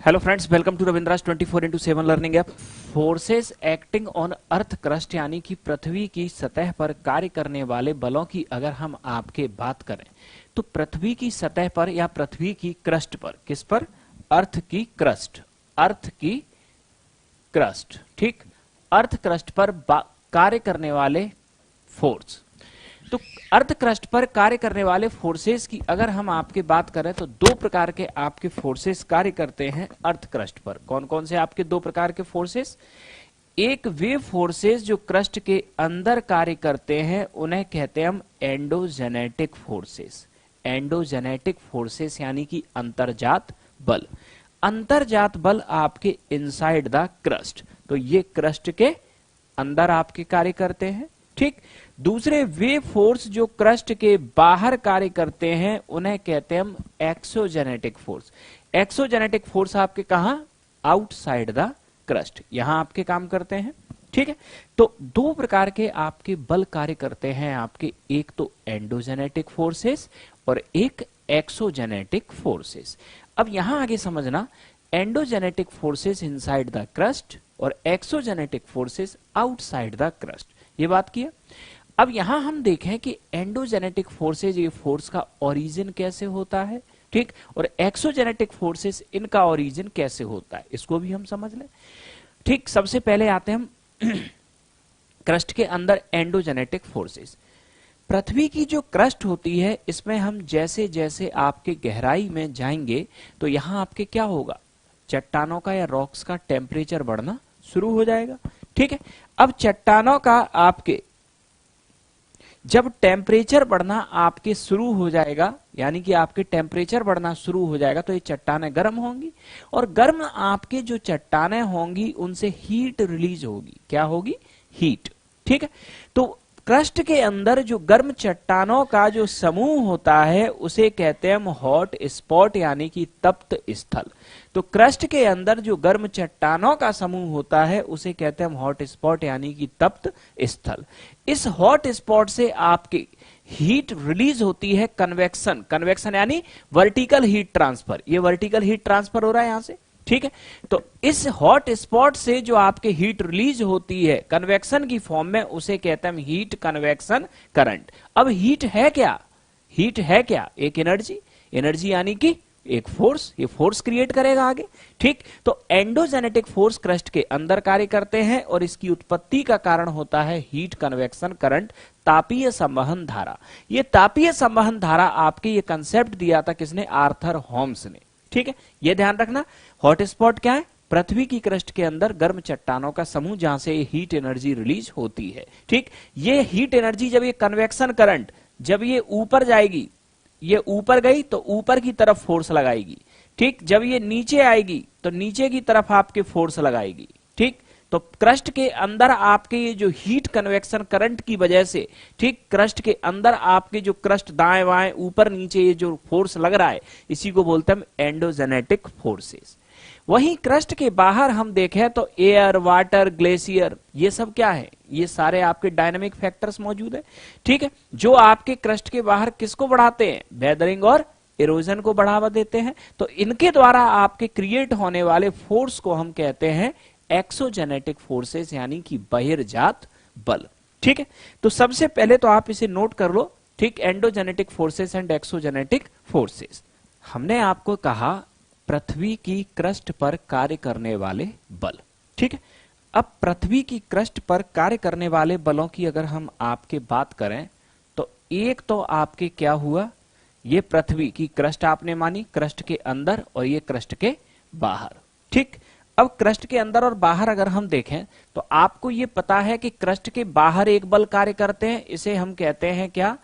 Hello friends, welcome to Ravindra's 24/7 learning app. Forces acting on earth crust यानी कि पृथ्वी की सतह पर कार्य करने वाले बलों की अगर हम आपके बात करें तो पृथ्वी की सतह पर या पृथ्वी की क्रस्ट पर, किस पर? अर्थ की क्रस्ट, अर्थ की क्रस्ट, ठीक, अर्थ क्रस्ट पर कार्य करने वाले फोर्स। तो अर्थ क्रस्ट पर कार्य करने वाले फोर्सेस की अगर हम आपके बात करें तो दो प्रकार के आपके फोर्सेस कार्य करते हैं अर्थ क्रस्ट पर। कौन कौन से आपके दो प्रकार के फोर्सेस? एक वे फोर्सेस जो क्रस्ट के अंदर कार्य करते हैं उन्हें कहते हैं हम एंडोजेनेटिक फोर्सेस। एंडोजेनेटिक फोर्सेस यानी कि अंतर्जात बल। अंतर्जात बल आपके इनसाइड द क्रस्ट, तो ये क्रस्ट के अंदर आपके कार्य करते हैं, ठीक। दूसरे वे फोर्स जो क्रस्ट के बाहर कार्य करते हैं उन्हें कहते हैं हम एक्सोजेनेटिक फोर्स। एक्सोजेनेटिक फोर्स आपके कहां? आउटसाइड द क्रस्ट, यहां आपके काम करते हैं, ठीक है। तो दो प्रकार के आपके बल कार्य करते हैं आपके, एक तो एंडोजेनेटिक फोर्सेस और एक एक्सोजेनेटिक फोर्सेस। अब यहां आगे समझना, endogenetic forces inside the crust और exogenetic forces outside the crust, ये बात किया। अब यहां हम देखें कि एंडोजेनेटिक फोर्सेज, ये फोर्स का ओरिजिन कैसे होता है, ठीक, और एक्सोजेनेटिक फोर्सेस इनका ओरिजिन कैसे होता है, इसको भी हम समझ लें, ठीक। सबसे पहले आते हैं हम क्रस्ट के अंदर एंडोजेनेटिक फोर्सेस। पृथ्वी की जो क्रस्ट होती है इसमें हम जैसे जैसे आपके गहराई में जाएंगे तो यहां आपके क्या होगा? चट्टानों का या रॉक्स का टेम्परेचर बढ़ना शुरू हो जाएगा, ठीक है। अब चट्टानों का आपके जब टेम्परेचर बढ़ना आपके शुरू हो जाएगा, यानी कि आपके टेम्परेचर बढ़ना शुरू हो जाएगा तो ये चट्टानें गर्म होंगी और गर्म आपके जो चट्टानें होंगी उनसे हीट रिलीज होगी। क्या होगी? हीट, ठीक है। तो क्रस्ट के अंदर जो गर्म चट्टानों का जो समूह होता है उसे कहते हैं हम हॉट स्पॉट यानी कि तप्त स्थल। तो क्रस्ट के अंदर जो गर्म चट्टानों का समूह होता है उसे कहते हैं हम हॉट स्पॉट यानी कि तप्त स्थल। इस हॉट स्पॉट से आपकी हीट रिलीज होती है कन्वेक्शन, कन्वेक्शन यानी वर्टिकल हीट ट्रांसफर। ये वर्टिकल हीट ट्रांसफर हो रहा है यहां से, ठीक है। तो इस हॉट स्पॉट से जो आपके हीट रिलीज होती है कन्वेक्शन की फॉर्म में उसे कहते हैं हम हीट कन्वेक्शन करंट। अब हीट है क्या? हीट है क्या? एक एनर्जी, एनर्जी यानी कि एक फोर्स, ये फोर्स क्रिएट करेगा आगे, ठीक। तो एंडोजेनेटिक फोर्स क्रस्ट के अंदर कार्य करते हैं और इसकी उत्पत्ति का कारण होता है हीट कन्वेक्शन करंट, तापीय संवहन धारा। ये तापीय संवहन धारा आपके ये कंसेप्ट दिया था किसने? आर्थर होम्स ने, ठीक है। ये ध्यान रखना, हॉट स्पॉट क्या है? पृथ्वी की क्रस्ट के अंदर गर्म चट्टानों का समूह जहां से हीट एनर्जी रिलीज होती है, ठीक। ये हीट एनर्जी जब ये कन्वेक्शन करंट जब ये ऊपर जाएगी, ये ऊपर गई तो ऊपर की तरफ फोर्स लगाएगी, ठीक। जब ये नीचे आएगी तो नीचे की तरफ आपके फोर्स लगाएगी, ठीक। तो क्रस्ट के अंदर आपके ये जो हीट कन्वेक्शन करंट की वजह से, ठीक, क्रस्ट के अंदर आपके जो क्रस्ट दाएं बाएं ऊपर नीचे ये जो फोर्स लग रहा है इसी को बोलते हैं हम एंडोजेनेटिक फोर्सेस। वहीं क्रस्ट के बाहर हम देखें तो एयर, वाटर, ग्लेशियर, ये सब क्या है? ये सारे आपके डायनामिक फैक्टर्स मौजूद है, ठीक है, जो आपके क्रस्ट के बाहर किसको बढ़ाते हैं? वेदरिंग और इरोजन को बढ़ावा देते हैं। तो इनके द्वारा आपके क्रिएट होने वाले फोर्स को हम कहते हैं एक्सोजेनेटिक फोर्सेस यानी कि बहिर्जात बल, ठीक है। तो सबसे पहले तो आप इसे नोट कर लो, ठीक, endogenetic forces and exogenetic forces. हमने आपको कहा पृथ्वी की क्रस्ट पर कार्य करने वाले बल, ठीक है। अब पृथ्वी की क्रस्ट पर कार्य करने वाले बलों की अगर हम आपके बात करें तो एक तो आपके क्या हुआ? ये पृथ्वी की क्रस्ट आपने मानी, क्रस्ट के अंदर, और ये क्रस्ट के बाहर, ठीक। अब क्रस्ट के अंदर और बाहर अगर हम देखें तो आपको ये पता है कि क्रस्ट के बाहर एक बल कार्य करते हैं, इसे हम कहते हैं क्या?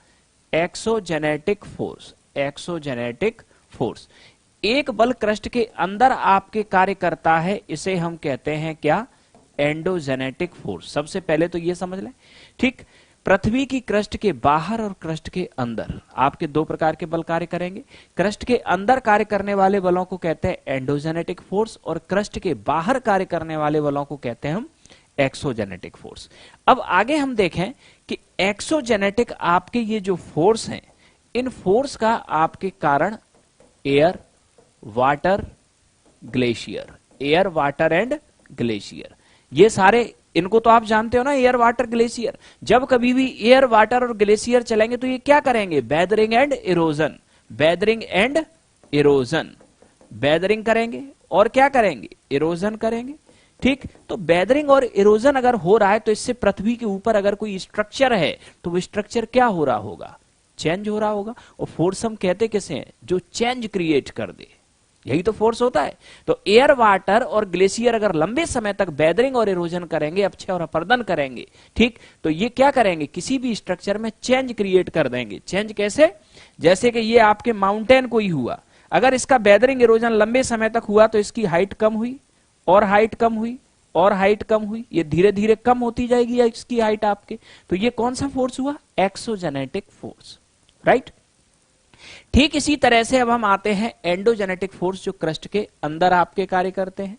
Exogenetic force. Exogenetic force. एक बल क्रस्ट के अंदर आपके कार्य करता है, इसे हम कहते हैं क्या? Endogenetic force. सबसे पहले तो ये समझ लें, ठीक। पृथ्वी की क्रस्ट के बाहर और क्रस्ट के अंदर आपके दो प्रकार के बल कार्य करेंगे। क्रस्ट के अंदर कार्य करने वाले बलों को कहते हैं एंडोजेनेटिक फोर्स और क्रस्ट के बाहर कार्य करने वाले बलों को कहते हैं हम एक्सोजेनेटिक फोर्स। अब आगे हम देखें कि एक्सोजेनेटिक आपके ये जो फोर्स हैं, इन फोर्स का आपके कारण air, water, glacier, air water and glacier. ये सारे, इनको तो आप जानते हो ना, एयर वाटर ग्लेशियर। जब कभी भी एयर वाटर और ग्लेशियर चलेंगे तो ये क्या करेंगे, weathering and erosion, weathering and erosion, weathering करेंगे और क्या करेंगे, इरोजन करेंगे। ठीक, तो वेदरिंग और इरोजन अगर हो रहा है तो इससे पृथ्वी के ऊपर अगर कोई स्ट्रक्चर है तो वो स्ट्रक्चर क्या हो रहा होगा, चेंज हो रहा होगा। और फोर्स हम कहते किसे हैं, जो चेंज क्रिएट कर दे, यही तो फोर्स होता है। तो एयर वाटर और ग्लेशियर अगर लंबे समय तक वेदरिंग और इरोजन करेंगे, अपक्षय और अपर्दन करेंगे, ठीक, तो ये क्या करेंगे, किसी भी स्ट्रक्चर में चेंज क्रिएट कर देंगे। चेंज कैसे, जैसे कि ये आपके माउंटेन को ही हुआ, अगर इसका वेदरिंग इरोजन लंबे समय तक हुआ तो इसकी हाइट कम हुई और हाइट कम हुई और हाइट कम हुई, ये धीरे धीरे कम होती जाएगी या इसकी हाइट आपके। तो ये कौन सा फोर्स हुआ, एक्सोजेनेटिक फोर्स, राइट। ठीक इसी तरह से अब हम आते हैं एंडोजेनेटिक फोर्स, जो क्रस्ट के अंदर आपके कार्य करते हैं।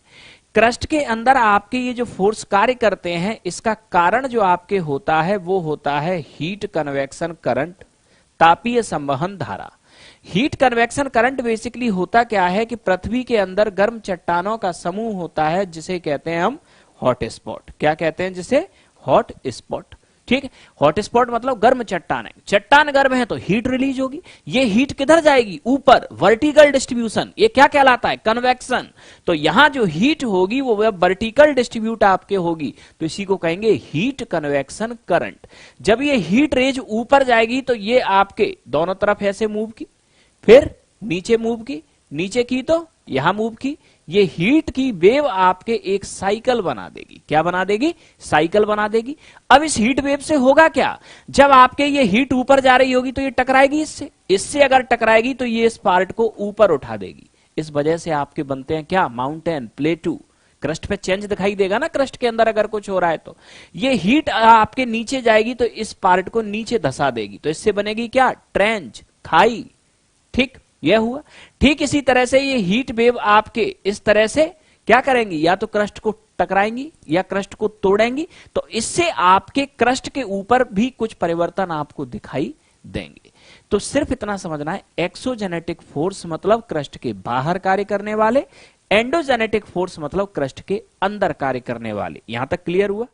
क्रस्ट के अंदर आपके ये जो फोर्स कार्य करते हैं, इसका कारण जो आपके होता है वो होता है हीट कन्वेक्शन करंट, तापीय संवहन धारा। हीट कन्वेक्शन करंट बेसिकली होता क्या है कि पृथ्वी के अंदर गर्म चट्टानों का समूह होता है जिसे कहते हैं हम हॉट स्पॉट। क्या कहते हैं जिसे, हॉट स्पॉट। ठीक, हॉट स्पॉट मतलब गर्म चट्टान है, चट्टान गर्म है तो हीट रिलीज होगी। ये हीट किधर जाएगी, ऊपर, वर्टिकल डिस्ट्रीब्यूशन, ये क्या कहलाता है, कन्वेक्शन। तो यहां जो हीट होगी वो वर्टिकल डिस्ट्रीब्यूट आपके होगी, तो इसी को कहेंगे हीट कन्वेक्शन करंट। जब ये हीट रेज ऊपर जाएगी तो ये आपके दोनों तरफ ऐसे मूव की, फिर नीचे मूव की, नीचे की तो यहां मूव की, ये हीट की वेव आपके एक साइकिल बना देगी। क्या बना देगी, साइकिल बना देगी। अब इस हीट वेव से होगा क्या, जब आपके ये हीट ऊपर जा रही होगी तो ये टकराएगी इससे, इससे अगर टकराएगी तो ये इस पार्ट को ऊपर उठा देगी। इस वजह से आपके बनते हैं क्या, माउंटेन, प्लेटू। क्रस्ट पे चेंज दिखाई देगा ना, क्रस्ट के अंदर अगर कुछ हो रहा है तो ये हीट आपके नीचे जाएगी तो इस पार्ट को नीचे धसा देगी, तो इससे बनेगी क्या, ट्रेंच, खाई। ठीक, यह हुआ। ठीक इसी तरह से ये हीट वेव आपके इस तरह से क्या करेंगी, या तो क्रस्ट को टकराएंगी या क्रस्ट को तोड़ेंगी, तो इससे आपके क्रस्ट के ऊपर भी कुछ परिवर्तन आपको दिखाई देंगे। तो सिर्फ इतना समझना है, एक्सोजेनेटिक फोर्स मतलब क्रस्ट के बाहर कार्य करने वाले, एंडोजेनेटिक फोर्स मतलब क्रस्ट के अंदर कार्य करने वाले। यहां तक क्लियर हुआ।